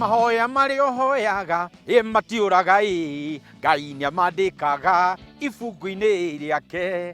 mahoya marĩa hoyaga matiũraga Ngai nĩamandĩkaga ibuku-inĩ rĩake.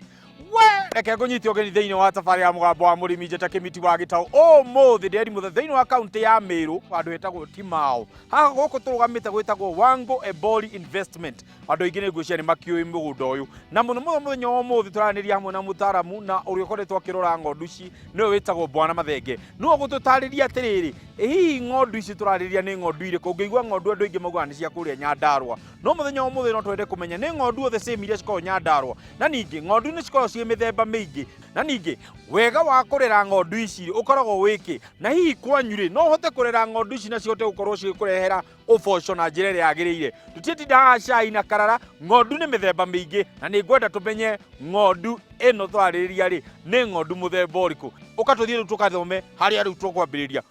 Reke ngũnyite ũgeni thĩinĩ wa thabarĩ ya mũgambo wa mũrĩmi njeta kĩmiti wa Gĩtaũ ũmũthĩ ndĩri mũthe thĩinĩ wa kaunti ya Meru andũ etagwo Timao. Haha gũkũ tũrũgamĩte gwĩtagwo Wangu Embori Investment. Andũ aingĩ nĩ ngwĩciria nĩ makĩũĩ mũgũnda ũyũ, na mũno mũthenya wa ũmũthĩ tũranĩria hamwe na mũtaaramu na ũrĩa ũkoretwo akĩrora ng'ondu ici nĩwe wĩtagwo Bwana Mathenge. Nĩwe gũtũtarĩria atĩrĩrĩ, hihi ng'ondu ici tũrarĩria nĩ ng'ondu irĩkũ? Ũngĩigua ng'ondu andũ aingĩ maugaga nĩ cia kũrĩa Nyandarua, no mũthenya wa ũmũthĩ no twende kũmenya nĩ ng'ondu othe same iria cikoragwo Nyandarua, na ningĩ ng'ondu nĩ cikoragwo ciĩ mĩthemba mĩingĩ, na ningĩ wega wa kũrera ng'ondu ici ũkoragwo wĩkĩ, na hihi kwanyu no ũhote kũrera ng'ondu ici na cihote gũkorwo cigĩkũrehera ũboco na njĩra ĩrĩa yagĩrĩire. Tũtitinda haha cai na karara, ng'ondu nĩ mĩthemba mĩingĩ na nĩ ngwenda tũmenye ng'ondu ĩno twarĩrĩria rĩ nĩ ng'ondu mũthemba ũrĩkũ. Ũka tũthiĩ rĩu tũkathome harĩa rĩu tũkwambĩrĩria.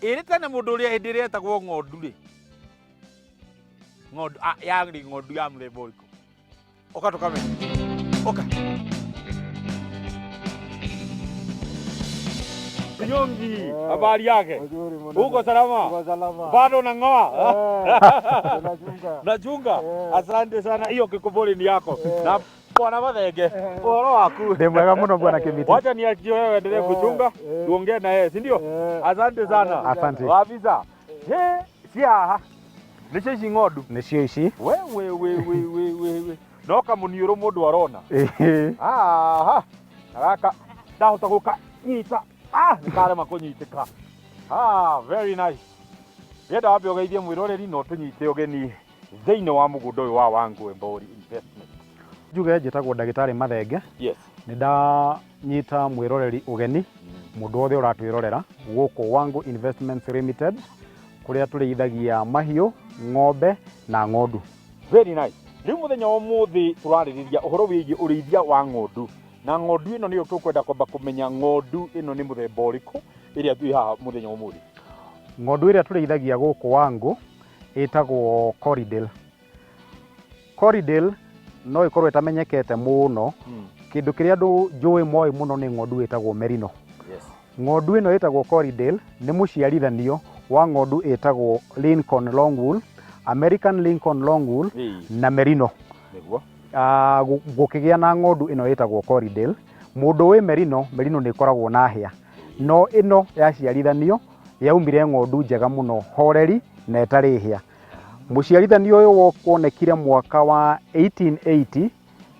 Ĩrĩ tene mũndũ ũrĩa hĩndĩ ĩrĩa etagwo ng'ondu rĩ, ng'ondu yarĩ ng'ondu ya mũthemba ũrĩkũ? Ũka tũkamenya. Ũka. Nyongi, habari yake? Uko salama? Uko salama. Bado unang'oa? Nachunga. Asante sana, hiyo kikobori ni yako. Na Bwana Mathenge, uhoro waku? Ni mwega muno Bwana Kĩmiti. Wacha niachie wewe endelee kuchunga, tuongee na yeye, si ndio? Asante sana. Asante. Wabisa. Cia nĩcio ici ng'ondu? Nĩcio ici. We. No kamũniũrũ mũndũ arona. Aha. Gaka ndahota gũkanyita. Nĩkarema kũnyitĩka. Very nice. Ngenda wambe ũgeithie mwĩroreri no tũnyite ũgeni thĩinĩ wa mũgũnda ũyũ wa Wangu Embori Investment. Njuge njĩtagwo ndagĩtarĩ Mathenge. Yes. Nĩ ndanyita mwĩroreri ũgeni mũndũ wothe ũratwĩrorera gũkũ Wangu Investments Limited kũrĩa tũrĩithagia mahiũ, ng'ombe na ng'ondu. Very nice. Rĩu mũthenya wa ũmũthĩ tũrarĩrĩria ũhoro wĩgiĩ ũrĩithia wa ng'ondu. Na ng'ondu ĩno nĩyo tũkwenda kwamba kũmenya ng'ondu ĩno nĩ mũthemba ũrĩkũ ĩrĩa twĩ haha mũthenya wa ũmũthĩ. Ng'ondu ĩrĩa tũrĩithagia gũkũ Wangu ĩtagwo corriedale. Corriedale no ĩkorwo ĩtamenyekete mũno. Kĩndũ kĩrĩa andũ njũĩ moĩ mũno nĩ ng'ondu ĩtagwo merino. Yes. Ng'ondu ĩno ĩtagwo corriedale nĩ mũciarithanio wa ng'ondu ĩtagwo Lincoln long wool, American Lincoln long wool na merino. Nĩguo. Gũkĩgĩa na ng'ondu ĩno ĩtagwo corriedale. Mũndũ wĩ merino nĩ ĩkoragwo na hĩa. No ĩno yaciarithanio yaumire ng'ondu njega mũno horeri na ĩtarĩ hĩa. Mũciarithanio ũyũ wonekire mwaka wa 1880,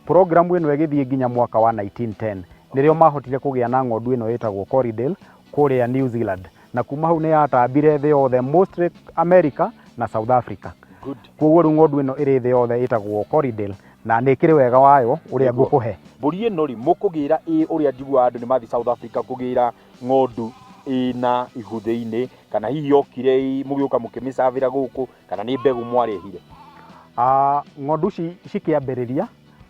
programu ĩno ĩgĩthiĩ nginya mwaka wa 1910. Nĩrĩo mahotire kũgĩa na ng'ondu ĩno ĩtagwo corriedale kũrĩa New Zealand. Na kuma hau nĩ yatambire thĩ yothe, mostly America na South Africa. Good. Koguo rĩu ng'ondu ĩno ĩrĩ thĩ yothe ĩtagwo corriedale na nĩ kĩrĩ wega wayo ũrĩa ngũkũhe. Mbũri ĩno rĩ mũkũgĩra ũrĩa njiguaga andũ nĩ mathi South Africa kũgĩra ng'ondu ĩna ihu thĩinĩ, kana hihi okire mũgĩũka mũkĩmĩcabĩra gũkũ, kana nĩ mbegũ mwarehire? Ng'ondu cikĩambĩrĩria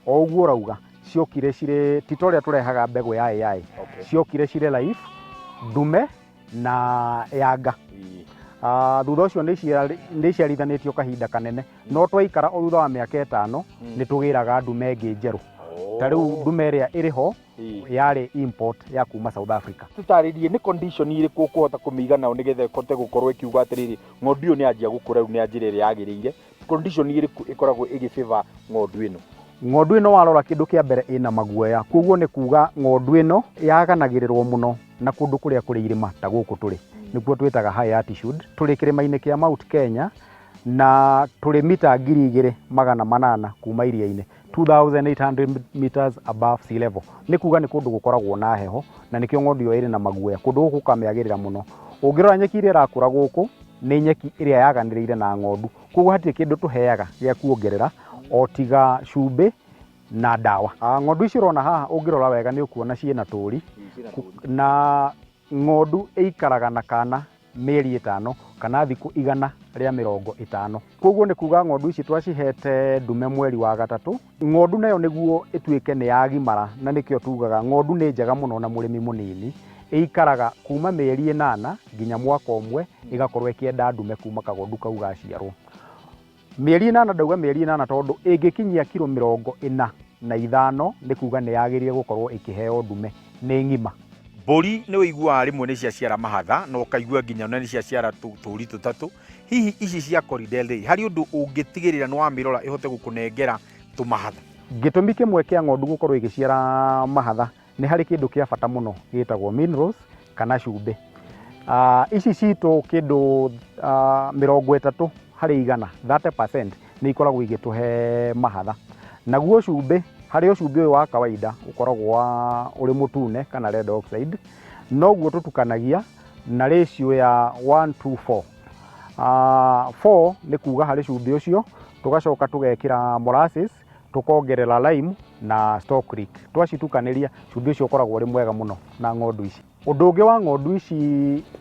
o ũguo ũrauga ciokire cirĩ tito ũrĩa tũrehaga mbegũ ya AI. Okay. Ciokire cirĩ live, ndume na yanga. Thutha ũcio nĩ iciarithanĩtio kahinda kanene, no twaikara o thutha wa mĩaka 5 nĩ tũgĩraga ndume ĩngĩ njerũ. Ta rĩu ndume ĩrĩa ĩrĩ ho yarĩ import ya kuma South Africa. Tũtarĩrie nĩ condition irĩkũ ũkũhota kũmĩiga nayo nĩgetha ĩkote gũkorwo ĩkiuga atĩrĩrĩ ng'ondu ĩyo nĩ yanjia gũkũra rĩu nĩ njĩra ĩrĩa yagĩrĩire? Condition irĩkũ ĩkoragwo ĩgĩfavor ng'ondu ĩno? Ng'ondu ĩno warora kĩndũ kĩa mbere ĩna maguoya, koguo nĩ kuga ng'ondu ĩno yaganagĩrĩrwo mũno na kũndũ kũrĩa kũrĩ irĩma ta gũkũ tũrĩ, nĩkuo twĩtaga high altitude. Tũrĩ kĩrĩma-inĩ kĩa Mount Kenya na tũrĩ mita 2,800 kuma iria-inĩ, 2,800 meters above sea level. Nĩ kuga nĩ kũndũ gũkoragwo na heho na nĩkĩo ng'ondu ĩyo ĩrĩ na maguoya, kũndũ gũkũ kamĩagĩrĩra mũno. Ũngĩrora nyeki iria irakũra gũkũ nĩ nyeki ĩrĩa yaganĩrĩire na ng'ondu, koguo hatirĩ kĩndũ tũheaga gĩa kuongerera o tiga cumbĩ na ndawa. Ng'ondu ici ũrona haha ũngĩrora wega nĩ ũkuona ciĩna tũri, na ng'ondu ĩikaraga na kana mĩeri 5 kana thikũ 150. Koguo nĩ kuga ng'ondu ici twacihete ndume mweri wa gatatũ, ng'ondu nayo nĩguo ĩtuĩke nĩ yagimara, na nĩkĩo tugaga ng'ondu nĩ njega mũno na mũrĩmi mũnini. Ĩikaraga kuma mĩeri 8 nginya mwaka ũmwe ĩgakorwo ĩkĩenda ndume kuma kagondu kau gaciarwo. Mĩeri 8 ndauga mĩeri 8 tondũ ĩngĩkinyia kilo 45 nĩ kuga nĩ yagĩrĩire gũkorwo ĩkĩheo ndume nĩ ng'ima. mbũri nĩ ũiguaga rĩmwe nĩ ciaciara mahatha na ũkaigua nginya nĩ ciaciara tũũri tũtatũ. Hihi ici cia corriedale harĩ ũndũ ũngĩtigĩrĩra nĩ wamĩrora ĩhote gũkũnengera tũmahatha? Gĩtũmi kĩmwe kĩa ng'ondu gũkorwo igĩciara mahatha nĩ harĩ kĩndũ kĩa bata mũno gĩtagwo minerals kana cumbĩ. Ici citũ kĩndũ 30 harĩ 100, 30% nĩ ikoragwo igĩtũhe mahatha. Naguo cumbĩ, harĩ cumbĩ ũyũ wa kawaida ũkoragwo ũrĩ mũtune kana red oxide, noguo tũtukanagia na ratio ya 1:4. 4 nĩ kuga harĩ cumbĩ ũcio tũgacoka tũgekĩra molasses, tũkongerera lime na stock creek. Twacitukanĩria cumbĩ ũcio ũkoragwo ũrĩ mwega mũno na ng'ondu ici. Ũndũ ũngĩ wa ng'ondu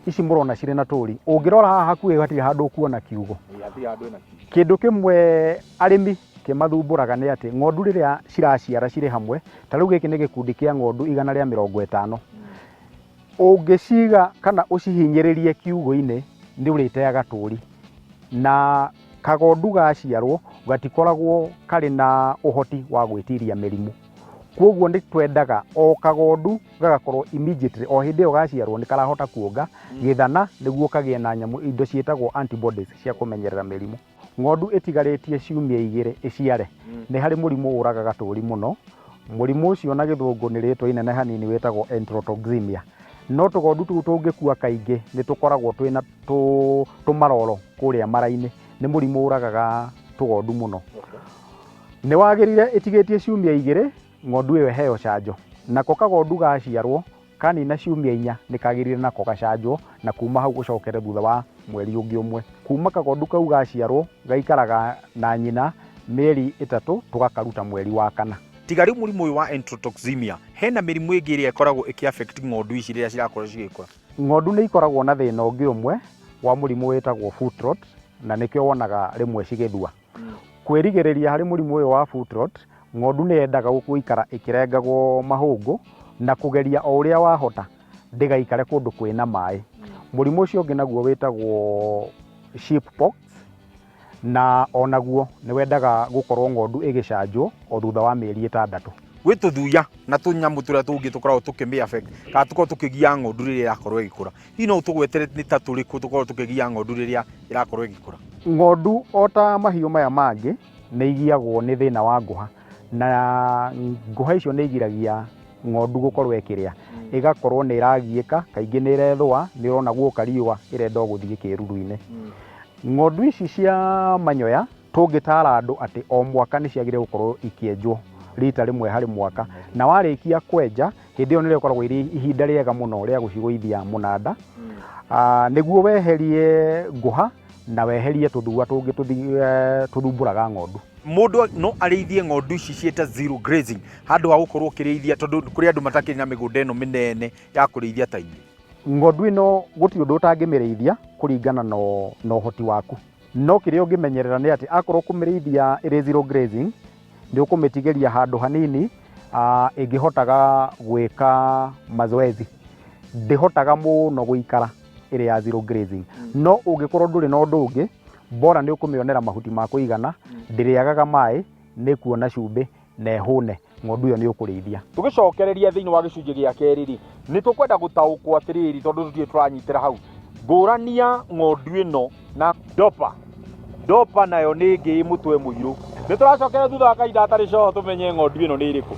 ici mũrona cirĩ na tũũri, ũngĩrora haha hakuhĩ hatirĩ handũ ũkuona kiugũ. Kĩndũ kĩmwe arĩmi kĩmathumbũraga nĩ atĩ ng'ondu rĩrĩa ciraciara cirĩ hamwe, ta rĩu gĩkĩ nĩ gĩkundi kĩa ng'ondu 150. Ũngĩciga kana ũcihinyĩrĩrie kiugũ-inĩ nĩ ũrĩteaga tũũri, na kagondu gaciarwo gatikoragwo karĩ na ũhoti wa gwĩtiria mĩrimũ. Kwoguo nĩ twendaga o kagondu gagakorwo immediately o hĩndĩ ĩyo gaciarwo nĩ karahota kuonga gĩthana nĩguo kagĩe na nyamũ indo ciĩtagwo antibodies cia kũmenyerera mĩrimũ. Ng'ondu ĩtigarĩtie ciumia 2 ĩciare nĩ harĩ mũrimũ ũragaga tũũri mũno. Mũrimũ ũcio na gĩthũngũ nĩ rĩtwa inene hanini wĩtagwo enterotoxemia. No tũgondu tũu tũngĩkua kaingĩ nĩ tũkoragwo twĩna tũmaroro kũrĩa mara-inĩ. Nĩ mũrimũ ũragaga tũgondu mũno. Nĩ wagĩrĩire ĩtigĩtie ciumia 2 ng'ondu ĩyo heo canjo. Nako kagondu gaciarwo kanina ciumia 4 nĩ kagĩrĩire nako gacanjwo, na kuma hau gũcokere thutha wa mweri ũngĩ ũmwe. Kuma kagondu kau gaciarwo gaikaraga na nyina mĩeri 3 tũgakaruta mweri wa 4. Tiga rĩu mũrimũ ũyũ wa enterotoxemia, hena mĩrimũ ĩngĩ ĩrĩa ĩkoragwo ĩkĩaffect ng'ondu ici rĩrĩa cirakorwo cigĩkũra? Ng'ondu nĩ ikoragwo na thĩna ũngĩ ũmwe wa mũrimũ wĩtagwo foot rot, na nĩkĩo wonaga rĩmwe cigĩthua. Kwĩrigĩrĩria harĩ mũrimũ ũyũ wa foot rot, ng'ondu nĩ yendaga gũikara ĩkĩrengagwo mahũngũ na kũgeria o ũrĩa wahota ndĩgaikare kũndũ kwĩna maĩ. Mũrimũ ũcio ũngĩ naguo wĩtagwo sheep pox, na onaguo nĩ wendaga gũkorwo ng'ondu ĩgĩcanjwo o thutha wa mĩeri 6. Gwĩ tũthuya na tũnyamũ tũrĩa tũngĩ tũkoragwo tũkĩmĩ-affect kana tũkorwo tũkĩgia ng'ondu rĩrĩa ĩrakorwo ĩgĩkũra. Hihi no ũtũgwetere nĩ ta tũrĩkũ tũkorwo tũkĩgia ng'ondu rĩrĩa ĩrakorwo ĩgĩkũra? Ng'ondu o ta mahiũ maya mangĩ nĩ igiagwo nĩ thĩna wa ngũha, na ngũha icio nĩ igiragia ng'ondu gũkorwo ĩkĩrĩa, ĩgakorwo nĩ ĩragiĩka, kaingĩ nĩ ĩrethũa, nĩ ũrona guoka riũa ĩrenda gũthiĩ kĩruru-inĩ. Ng'ondu ici cia manyoya tũngĩtara andũ atĩ o mwaka nĩ ciagĩrĩire gũkorwo ikĩenjwo rita rĩmwe harĩ mwaka, na warĩkia kwenja hĩndĩ ĩyo nĩrĩo ĩkoragwo ĩrĩ ihinda rĩega mũno rĩa gũcigũithia mũnanda, nĩguo weherie ngũha na weherie tũthua tũngĩ tũthumbũraga ng'ondu. Mũndũ no arĩithie ng'ondu ici ciĩta zero grazing handũ ha gũkorwo ũkĩrĩithia, tondũ kũrĩ andũ matakĩrĩ na mĩgũnda ĩno mĩnene ya kũrĩithia ta inyuĩ? Ng'ondu ĩno gũtirĩ ũndũ ũtangĩmĩrĩithia kũringana na ũhoti waku, no kĩrĩa ũngĩmenyerera nĩ atĩ akorwo kũmĩrĩithia ĩrĩ zero grazing nĩ ũkũmĩtigĩria handũ hanini ĩngĩhotaga gwĩka mazoezi. Ndĩhotaga mũno gũikara ĩrĩ ya zero grazing, no ũngĩkorwo ndũrĩ na ũndũ ũngĩ, bora nĩ ũkũmĩonera mahuti ma kũigana, ndĩrĩagaga maĩ, nĩ kuona cumbĩ na hũne, ng'ondu ĩyo nĩ ũkũrĩithia. Tũgĩcokereria thĩinĩ wa gĩcunjĩ gĩa kerĩ, nĩ tũkwenda gũtaũkwo atĩrĩrĩ, tondũ tũtirĩ tũranyitĩra hau, ngũrania ng'ondu ĩno na dopa. Dopa nayo nĩ ĩngĩ mũtwe mũirũ. Nĩ tũracokera thutha wa kahinda gatarĩ coho tũmenye ng'ondu ĩno nĩ ĩrĩkũ.